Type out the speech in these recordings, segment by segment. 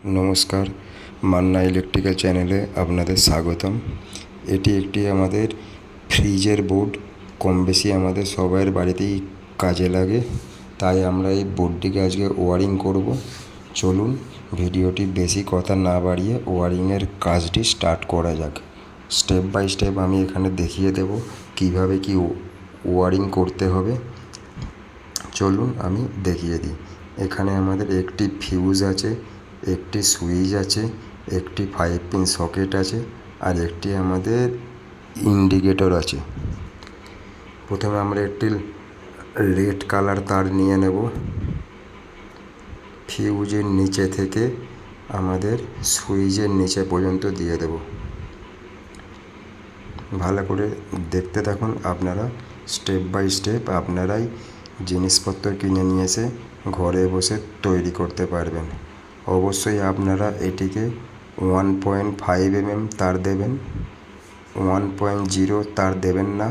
নমস্কার, মান্না ইলেকট্রিক্যাল চ্যানেলে আপনাদের স্বাগতম। এটি একটি আমাদের ফ্রিজের বোর্ড। কম বেশি আমাদের সবার বাড়িতেই কাজে লাগে, তাই আমরা এই বোর্ডটিকে আজকে ওয়ারিং করব। চলুন ভিডিওটি বেশি কথা না বাড়িয়ে ওয়ারিংয়ের কাজটি স্টার্ট করা যাক। স্টেপ বাই স্টেপ আমি এখানে দেখিয়ে দেব কিভাবে কি ওয়ারিং করতে হবে। চলুন আমি দেখিয়ে দিই। এখানে আমাদের একটি ফিউজ আছে, একটি সুইচ আছে, একটি 5 পিন সকেট আছে, আর একটি আমাদের ইন্ডিকেটর আছে। প্রথমে আমরা একটি রেড কালার তার নিয়ে নেব। ফিউজের নিচে থেকে আমাদের সুইচের নিচে পর্যন্ত দিয়ে দেব। ভালো করে দেখতে থাকুন আপনারা। স্টেপ বাই স্টেপ আপনারাই জিনিসপত্র কিনে নিয়ে এসে ঘরে বসে তৈরি করতে পারবেন। অবশ্যই আপনারা এটিকে 1.5 mm তার দেবেন, 1.0 তার দেবেন না,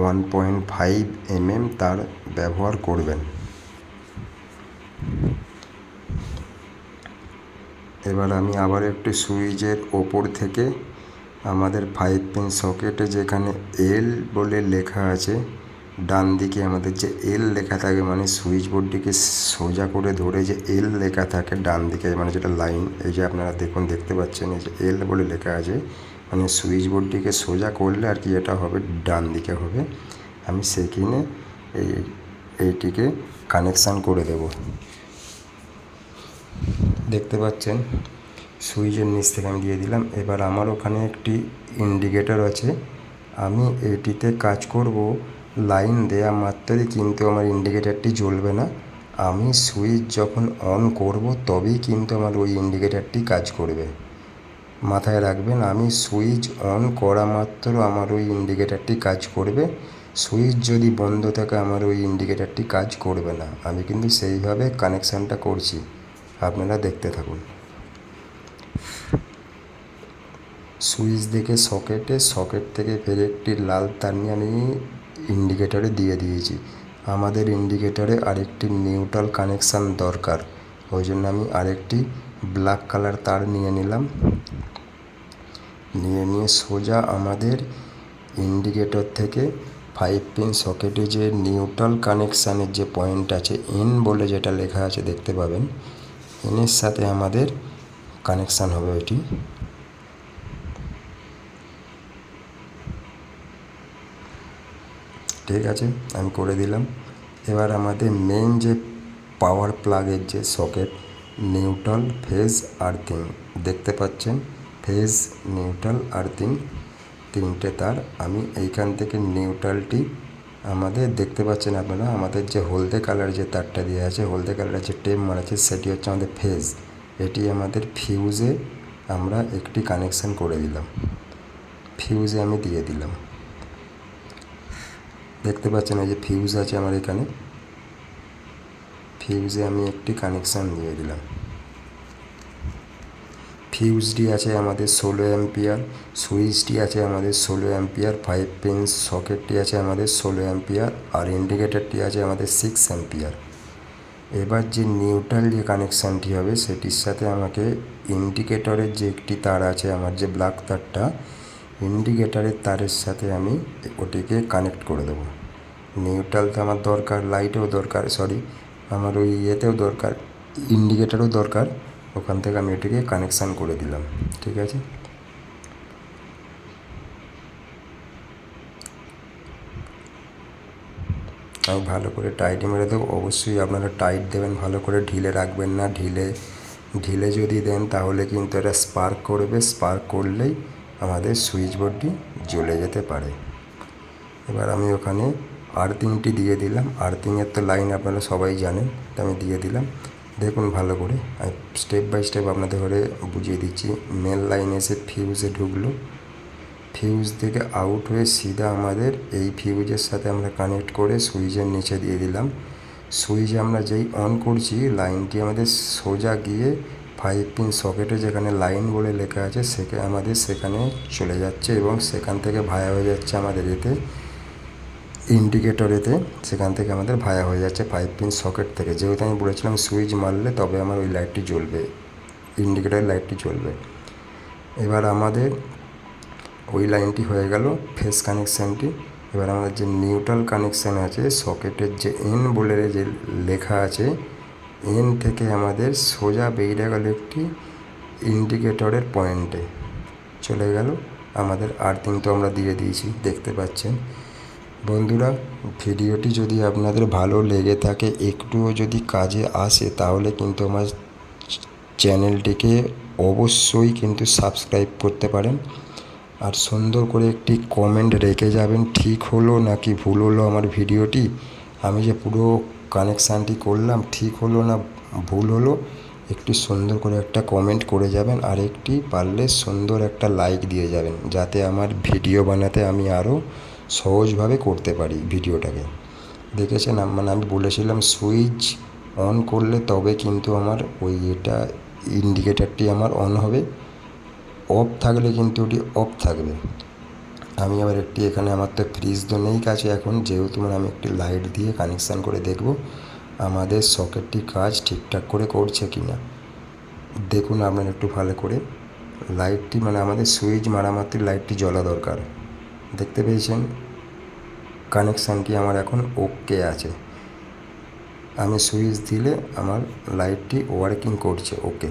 1.5 mm তার ব্যবহার করবেন। এবার আমি আবার একটু সুইচের ওপর থেকে আমাদের 5 পিন সকেটে যেখানে এল বলে লেখা আছে, ডান দিকে আমাদের যে এল লেখা থাকে মানে সুইচ বোর্ডটিকে সোজা করে ধরে যে এল লেখা থাকে ডান দিকে, মানে যেটা লাইন, এই যে আপনারা দেখতে পাচ্ছেন এই যে এল বলে লেখা আছে, মানে সুইচ বোর্ডটিকে সোজা করলে আর কি এটা হবে ডান দিকে হবে। আমি সেখানে এইটিকে কানেকশান করে দেব। দেখতে পাচ্ছেন সুইচের নিচ থেকে আমি দিয়ে দিলাম। এবার আমার ওখানে একটি ইন্ডিকেটর আছে, আমি এটিতে কাজ করব লাইন দেয়া মাত্রই, কিন্তু আমার ইন্ডিকেটারটি জ্বলবে না। আমি সুইচ যখন অন করব তবেই কিন্তু আমার ওই ইন্ডিকেটারটি কাজ করবে। মাথায় রাখবেন, আমি সুইচ অন করা মাত্র আমার ওই ইন্ডিকেটারটি কাজ করবে। সুইচ যদি বন্ধ থাকে আমার ওই ইন্ডিকেটারটি কাজ করবে না। আমি কিন্তু সেইভাবে কানেকশানটা করছি, আপনারা দেখতে থাকুন। সুইচ থেকে সকেট থেকে ফের একটি লাল তার নিয়ে আমি ইন্ডিকেটরে দিয়ে দিয়েছি। আমাদের ইন্ডিকেটরে আরেকটি নিউট্রাল কানেকশান দরকার, ওই জন্য আমি আরেকটি ব্ল্যাক কালার তার নিয়ে নিলাম। নিয়ে সোজা আমাদের ইন্ডিকেটর থেকে 5 পিন সকেটে যে নিউট্রাল কানেকশানের যে পয়েন্ট আছে, এন বলে যেটা লেখা আছে দেখতে পাবেন, এনের সাথে আমাদের কানেকশান হবে এটি। ঠিক আছে, আমি করে দিলাম। এবার আমাদের মেন যে পাওয়ার প্লাগের যে সকেট, নিউট্রাল, ফেজ, আর্থিং দেখতে পাচ্ছেন, ফেজ, নিউট্রাল, আর্থিং তিনটে তার। আমি এইখান থেকে নিউট্রালটি আমাদের দেখতে পাচ্ছেন আপনারা, আমাদের যে হলদে কালার যে তারটা দেওয়া আছে, হলদে কালারের যে টেপ মারা আছে, সেটি হচ্ছে আমাদের ফেজ। এটি আমাদের ফিউজে আমরা একটি কানেকশান করে দিলাম, ফিউজে আমি দিয়ে দিলাম। দেখতে পাচ্ছেন এই যে ফিউজ আছে আমার এখানে, ফিউজে আমি একটি কানেকশান দিয়ে দিলাম। ফিউজটি আছে আমাদের 16 অ্যাম্পিয়ার, সুইচটি আছে আমাদের 16 অ্যাম্পিয়ার, 5 পিন সকেটটি আছে আমাদের 16 অ্যাম্পিয়ার, আর ইন্ডিকেটরটি আছে আমাদের 6 অ্যাম্পিয়ার। এবার যে নিউট্রাল যে কানেকশানটি হবে সেটির সাথে আমাকে ইন্ডিকেটরের যে একটি তার আছে আমার যে ব্ল্যাক তারটা, ইন্ডিকেটরের তারের সাথে আমি ওটিকে কানেক্ট করে দেবো। নিউট্রাল তো আমার দরকার, লাইটেও দরকার, আমার ওই ইয়েতেও দরকার, ইন্ডিকেটরও দরকার। ওখান থেকে আমি এটিকে কানেকশান করে দিলাম। ঠিক আছে, আমি ভালো করে টাইট মেরে দেবো। অবশ্যই আপনারা টাইট দেবেন, ভালো করে ঢিলে রাখবেন না। ঢিলে যদি দেন তাহলে কিন্তু এটা স্পার্ক করবে, স্পার্ক করলেই আমাদের সুইচ বোর্ডটি জ্বলে যেতে পারে। এবার আমি ওখানে আর্থিংটি দিয়ে দিলাম। আর্থিংয়ের তো লাইন আপনারা সবাই জানেন, তো আমি দিয়ে দিলাম। দেখুন ভালো করে আমি স্টেপ বাই স্টেপ আপনাদের ঘরে বুঝিয়ে দিচ্ছি। মেন লাইন এসে ফিউজে ঢুকলো, ফিউজ থেকে আউট হয়ে সিধা আমাদের এই ফিউজের সাথে আমরা কানেক্ট করে সুইচের নিচে দিয়ে দিলাম। সুইচ আমরা যেই অন করছি, লাইনটি আমাদের সোজা গিয়ে 5 পিন সকেটে যেখানে লাইন বলে লেখা আছে সেখানে চলে যাচ্ছে, এবং সেখান থেকে ভায়া হয়ে যাচ্ছে আমাদের এতে ইন্ডিকেটরেতে, সেখান থেকে আমাদের ভায়া হয়ে যাচ্ছে 5 পিন সকেট থেকে। যেহেতু আমি বলেছিলাম সুইচ মারলে তবে আমার ওই লাইটটি জ্বলবে, ইন্ডিকেটার লাইটটি জ্বলবে। এবার আমাদের ওই লাইনটি হয়ে গেল ফেস কানেকশানটি। এবার আমাদের যে নিউট্রাল কানেকশান আছে, সকেটের যে এন বলে যে লেখা আছে, এন থেকে আমাদের সোজা বেরিয়ে গেল একটি ইন্ডিকেটরের পয়েন্টে চলে গেল। আমাদের আর্থিং তো আমরা দিয়ে দিয়েছি, দেখতে পাচ্ছেন। বন্ধুরা, ভিডিওটি যদি আপনাদের ভালো লেগে থাকে, একটুও যদি কাজে আসে, তাহলে কিন্তু আমার চ্যানেলটিকে অবশ্যই কিন্তু সাবস্ক্রাইব করতে পারেন। আর সুন্দর করে একটি কমেন্ট রেখে যাবেন, ঠিক হলো নাকি ভুল হলো আমার ভিডিওটি, আমি যে পুরো কানেকশানটি করলাম ঠিক হলো না ভুল হলো, একটু সুন্দর করে একটা কমেন্ট করে যাবেন। আর একটি পারলে সুন্দর একটা লাইক দিয়ে যাবেন, যাতে আমার ভিডিও বানাতে আমি আরও সহজভাবে করতে পারি ভিডিওটাকে। দেখেছেন, মানে আমি বলেছিলাম সুইচ অন করলে তবে কিন্তু আমার ওই ইন্ডিকেটারটি আমার অন হবে, অফ থাকলে কিন্তু ওটি অফ থাকবে। আমি আবার একটি এখানে, আমার তো ফ্রিজ তো নেই কাছে এখন, যেহেতু মানে আমি একটি লাইট দিয়ে কানেকশান করে দেখব আমাদের সকেটটি কাজ ঠিকঠাক করে করছে কি না। দেখুন আপনারা একটু ভালো করে, লাইটটি মানে আমাদের সুইচ মারামাত্র লাইটটি জ্বলা দরকার। দেখতে পেয়েছেন, কানেকশানটি আমার এখন ওকে আছে। আমি সুইচ দিলে আমার লাইটটি ওয়ার্কিং করছে, ওকে।